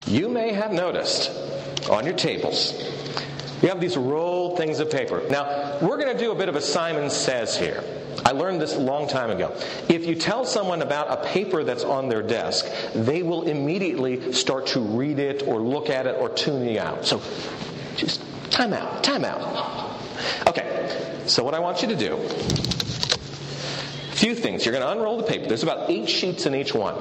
You may have noticed on your tables, you have these rolled things of paper. Now, we're going to do a bit of a Simon Says here. I learned this a long time ago. If you tell someone about a paper that's on their desk, they will immediately start to read it or look at it or tune you out. So, just time out. Okay, so what I want you to do, a few things. You're going to unroll the paper. There's about 8 sheets in each one.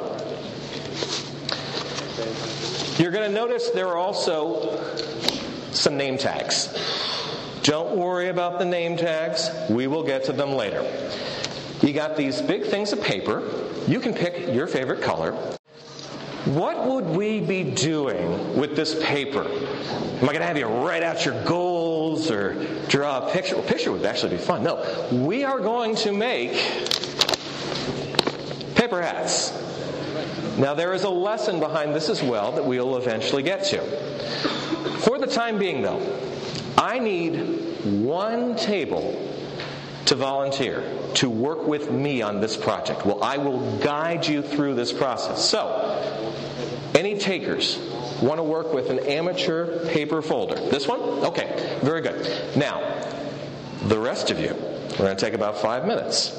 You're going to notice there are also some name tags. Don't worry about the name tags. We will get to them later. You got these big things of paper. You can pick your favorite color. What would we be doing with this paper? Am I going to have you write out your goals or draw a picture? Well, a picture would actually be fun. No, we are going to make paper hats. Now, there is a lesson behind this as well that we'll eventually get to. For the time being, though, I need one table to volunteer, to work with me on this project. Well, I will guide you through this process. So, any takers want to work with an amateur paper folder? This one? Okay, very good. Now, the rest of you, we're going to take about 5 minutes.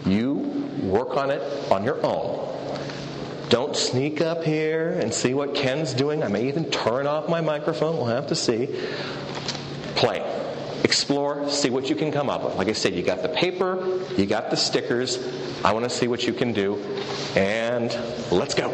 You work on it on your own. Don't sneak up here and see what Ken's doing. I may even turn off my microphone. We'll have to see. Play. Explore. See what you can come up with. Like I said, you got the paper. You got the stickers. I want to see what you can do. And let's go.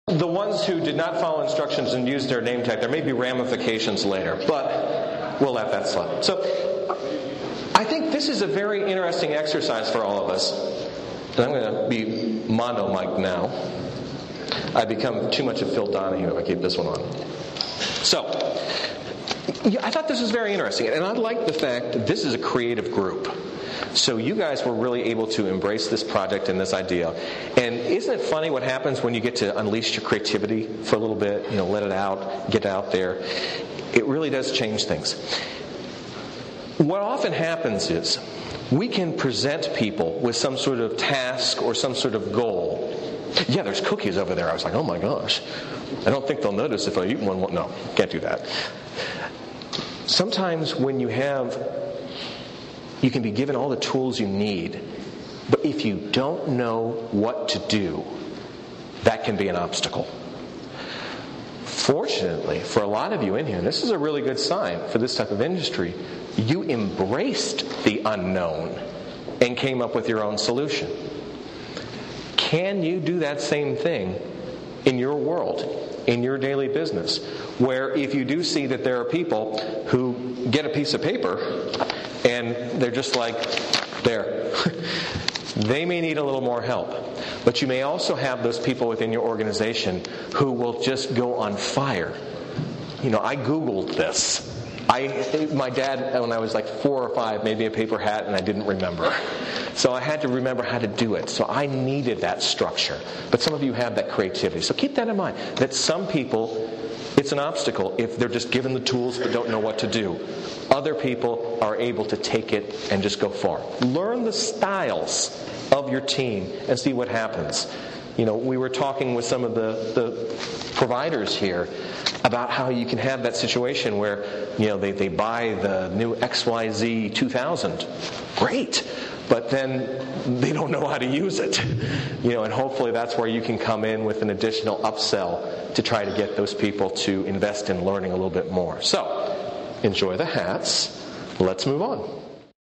The ones who did not follow instructions and use their name tag, there may be ramifications later, but we'll let that slide. So, I think this is a very interesting exercise for all of us. And I'm going to be mono-mic'd now. I become too much of Phil Donahue if I keep this one on. So, I thought this was very interesting, and I like the fact that this is a creative group. So you guys were really able to embrace this project and this idea. And isn't it funny what happens when you get to unleash your creativity for a little bit, let it out, get out there. It really does change things. What often happens is we can present people with some sort of task or some sort of goal. Yeah, there's cookies over there. I was like, oh my gosh. I don't think they'll notice if I eat one. No, can't do that. Sometimes when you can be given all the tools you need, but if you don't know what to do, that can be an obstacle. Fortunately, for a lot of you in here, and this is a really good sign for this type of industry, you embraced the unknown and came up with your own solution. Can you do that same thing in your world, in your daily business, where if you do see that there are people who get a piece of paper and they're just like, there. They may need a little more help. But you may also have those people within your organization who will just go on fire. I Googled this. My dad, when I was like 4 or 5, made me a paper hat and I didn't remember. So I had to remember how to do it. So I needed that structure. But some of you have that creativity. So keep that in mind, that some people, it's an obstacle if they're just given the tools but don't know what to do. Other people are able to take it and just go far. Learn the styles of your team and see what happens. We were talking with some of the providers here about how you can have that situation where, they buy the new XYZ 2000. Great. But then they don't know how to use it. And hopefully that's where you can come in with an additional upsell to try to get those people to invest in learning a little bit more. So, enjoy the hats. Let's move on.